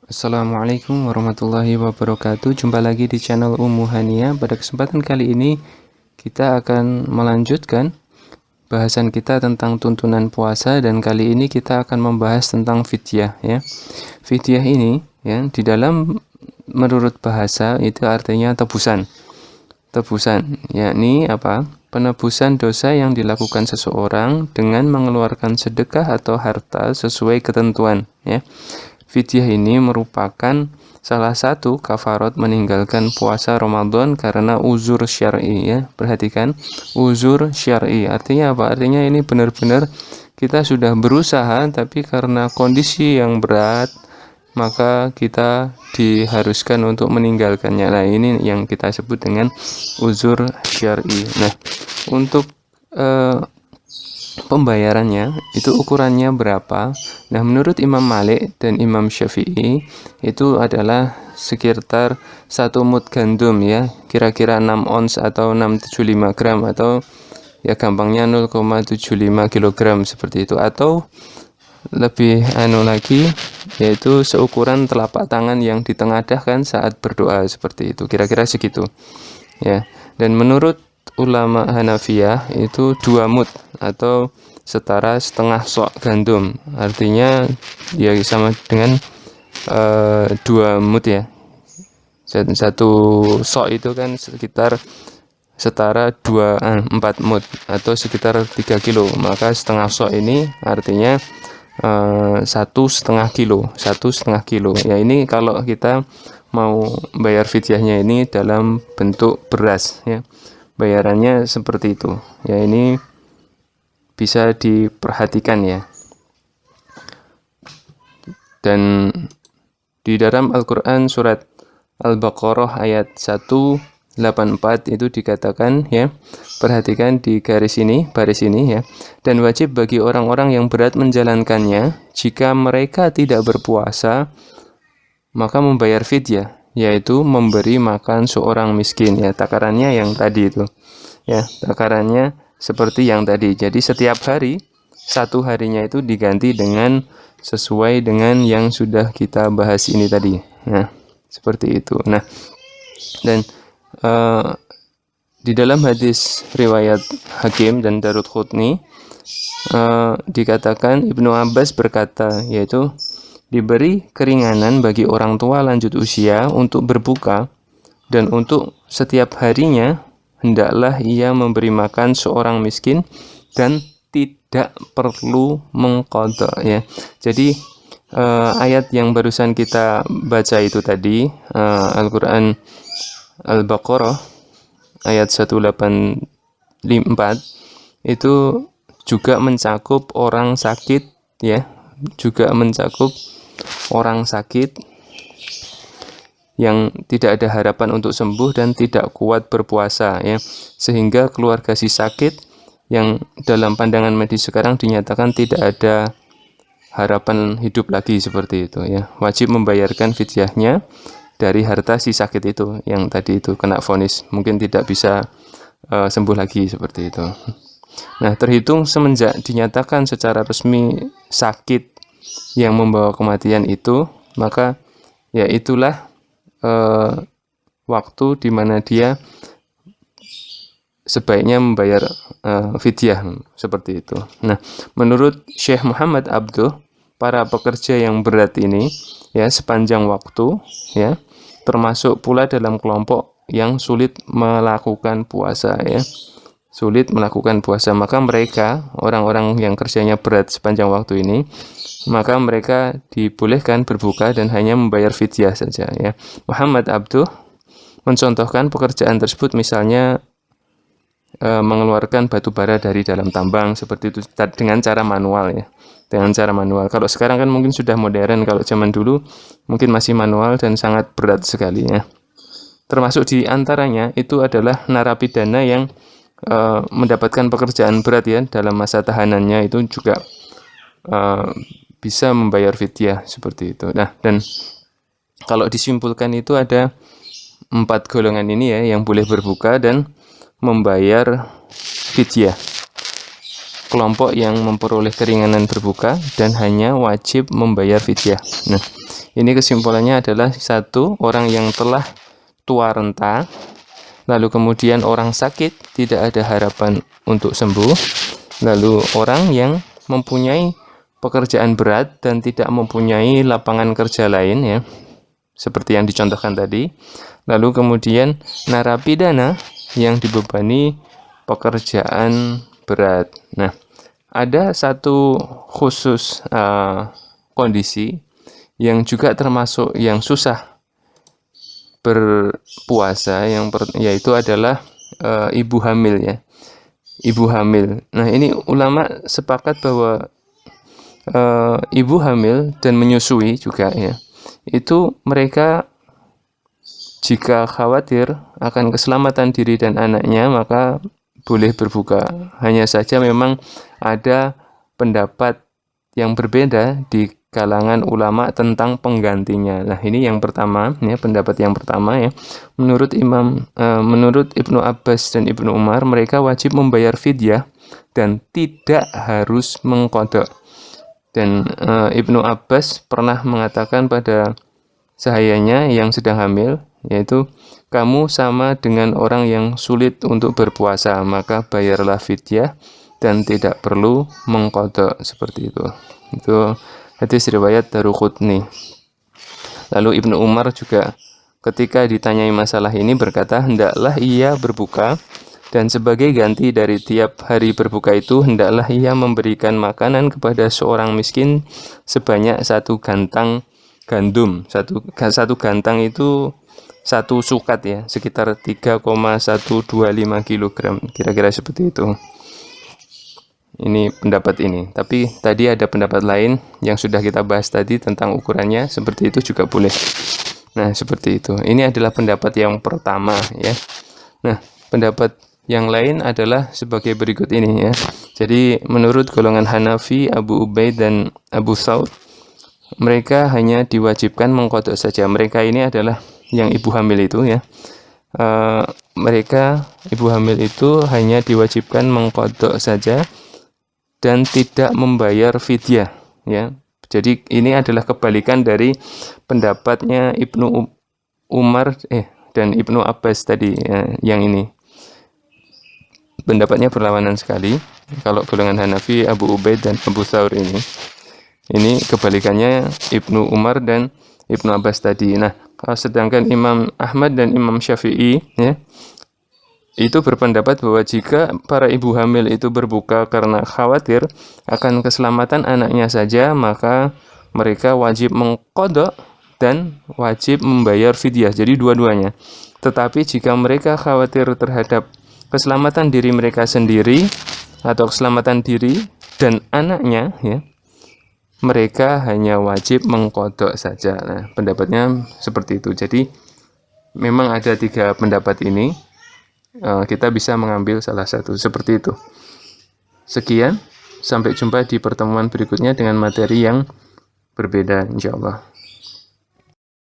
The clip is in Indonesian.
Assalamualaikum warahmatullahi wabarakatuh. Jumpa lagi di channel Ummu Hania. Pada kesempatan kali ini kita akan melanjutkan bahasan kita tentang tuntunan puasa, dan kali ini kita akan membahas tentang fidyah ya. Fidyah ini ya di dalam menurut bahasa itu artinya tebusan. Tebusan yakni apa? Penebusan dosa yang dilakukan seseorang dengan mengeluarkan sedekah atau harta sesuai ketentuan ya. Fidyah ini merupakan salah satu kafarat meninggalkan puasa Ramadan karena uzur syar'i ya. Perhatikan, uzur syar'i. Artinya apa? Artinya ini benar-benar kita sudah berusaha tapi karena kondisi yang berat maka kita diharuskan untuk meninggalkannya. Nah, ini yang kita sebut dengan uzur syar'i. Nah, untuk pembayarannya itu ukurannya berapa? Nah, menurut Imam Malik dan Imam Syafi'i itu adalah sekitar 1 mud gandum ya, kira-kira 6 ons atau 675 gram, atau ya gampangnya 0,75 kg seperti itu, atau lebih lagi yaitu seukuran telapak tangan yang ditengadahkan saat berdoa, seperti itu, kira-kira segitu ya. Dan menurut ulama Hanafiyah itu 2 mud atau setara setengah sok gandum, artinya ya sama dengan 2 mud ya. Satu sok itu kan sekitar setara 4 mud atau sekitar 3 kilo, maka setengah sok ini artinya 1,5 kilo ya. Ini kalau kita mau bayar fidyahnya ini dalam bentuk beras ya, bayarannya seperti itu ya. Ini bisa diperhatikan ya. Dan di dalam Al-Quran surat Al-Baqarah ayat 184 itu dikatakan ya, perhatikan di garis ini, baris ini ya. Dan wajib bagi orang-orang yang berat menjalankannya, jika mereka tidak berpuasa maka membayar fidyah, yaitu memberi makan seorang miskin ya. Takarannya yang tadi itu ya, takarannya seperti yang tadi. Jadi setiap hari, satu harinya itu diganti dengan sesuai dengan yang sudah kita bahas ini tadi. Nah, seperti itu. Nah, dan di dalam hadis riwayat Hakim dan Daruqutni dikatakan, Ibnu Abbas berkata, yaitu diberi keringanan bagi orang tua lanjut usia untuk berbuka, dan untuk setiap harinya hendaklah ia memberi makan seorang miskin dan tidak perlu mengqadha ya. Jadi ayat yang barusan kita baca itu tadi, Al-Quran Al-Baqarah ayat 184 itu juga mencakup orang sakit ya, juga mencakup orang sakit yang tidak ada harapan untuk sembuh dan tidak kuat berpuasa ya, sehingga keluarga si sakit yang dalam pandangan medis sekarang dinyatakan tidak ada harapan hidup lagi, seperti itu ya, wajib membayarkan fidyahnya dari harta si sakit itu yang tadi itu kena vonis mungkin tidak bisa sembuh lagi, seperti itu. Nah, terhitung semenjak dinyatakan secara resmi sakit yang membawa kematian itu, maka ya itulah waktu di mana dia sebaiknya membayar fidyah, seperti itu. Nah, menurut Syekh Muhammad Abduh, para pekerja yang berat ini ya sepanjang waktu ya, termasuk pula dalam kelompok yang sulit melakukan puasa ya, sulit melakukan puasa, maka mereka, orang-orang yang kerjanya berat sepanjang waktu ini, maka mereka dibolehkan berbuka dan hanya membayar fidyah saja ya. Muhammad Abduh mencontohkan pekerjaan tersebut, misalnya mengeluarkan batu bara dari dalam tambang, seperti itu, dengan cara manual ya, dengan cara manual. Kalau sekarang kan mungkin sudah modern, kalau zaman dulu mungkin masih manual dan sangat berat sekali ya. Termasuk di antaranya itu adalah narapidana yang mendapatkan pekerjaan berat ya dalam masa tahanannya, itu juga bisa membayar fidyah, seperti itu. Nah, dan kalau disimpulkan itu ada 4 golongan ini ya yang boleh berbuka dan membayar fidyah. Kelompok yang memperoleh keringanan berbuka dan hanya wajib membayar fidyah. Nah, Ini kesimpulannya adalah satu, orang yang telah tua renta, lalu kemudian orang sakit tidak ada harapan untuk sembuh, lalu orang yang mempunyai pekerjaan berat dan tidak mempunyai lapangan kerja lain ya, seperti yang dicontohkan tadi. Lalu kemudian narapidana yang dibebani pekerjaan berat. Nah, ada satu khusus kondisi yang juga termasuk yang susah berpuasa, yaitu adalah ibu hamil ya. Ibu hamil. Nah, ini ulama sepakat bahwa ibu hamil dan menyusui juga ya, itu mereka jika khawatir akan keselamatan diri dan anaknya, maka boleh berbuka. Hanya saja memang ada pendapat yang berbeda di kalangan ulama tentang penggantinya. Nah, ini yang pertama ya, pendapat yang pertama ya. Menurut Ibnu Abbas dan Ibnu Umar, mereka wajib membayar fidyah dan tidak harus mengqadha. Dan Ibnu Abbas pernah mengatakan pada sahayanya yang sedang hamil, yaitu kamu sama dengan orang yang sulit untuk berpuasa, maka bayarlah fidyah dan tidak perlu mengqadha, seperti itu. Itu hadis riwayat Daruqutni. Lalu Ibnu Umar juga ketika ditanyai masalah ini berkata, hendaklah ia berbuka dan sebagai ganti dari tiap hari berbuka itu hendaklah ia memberikan makanan kepada seorang miskin sebanyak 1 gantang gandum. Satu gantang itu 1 sukat ya, sekitar 3,125 kg, kira-kira seperti itu. Ini pendapat ini. Tapi tadi ada pendapat lain yang sudah kita bahas tadi tentang ukurannya, seperti itu juga boleh. Nah, seperti itu. Ini adalah pendapat yang pertama ya. Nah, pendapat yang lain adalah sebagai berikut ini ya. Jadi menurut golongan Hanafi, Abu Ubaid dan Abu Thawr, mereka hanya diwajibkan mengqadha saja. Mereka ini adalah yang ibu hamil itu ya. Mereka ibu hamil itu hanya diwajibkan mengqadha saja dan tidak membayar fidyah ya. Jadi ini adalah kebalikan dari pendapatnya Ibnu Umar dan Ibnu Abbas tadi ya, yang ini. Pendapatnya berlawanan sekali. Kalau golongan Hanafi, Abu Ubaid dan Abu Thawr ini kebalikannya Ibnu Umar dan Ibnu Abbas tadi. Nah, sedangkan Imam Ahmad dan Imam Syafi'i ya, itu berpendapat bahwa jika para ibu hamil itu berbuka karena khawatir akan keselamatan anaknya saja, maka mereka wajib mengqadha dan wajib membayar fidyah. Jadi dua-duanya. Tetapi jika mereka khawatir terhadap keselamatan diri mereka sendiri atau keselamatan diri dan anaknya ya, mereka hanya wajib mengqadha saja. Nah, pendapatnya seperti itu. Jadi memang ada 3 pendapat ini. Kita bisa mengambil salah satu, seperti itu. Sekian, sampai jumpa di pertemuan berikutnya dengan materi yang berbeda insyaallah.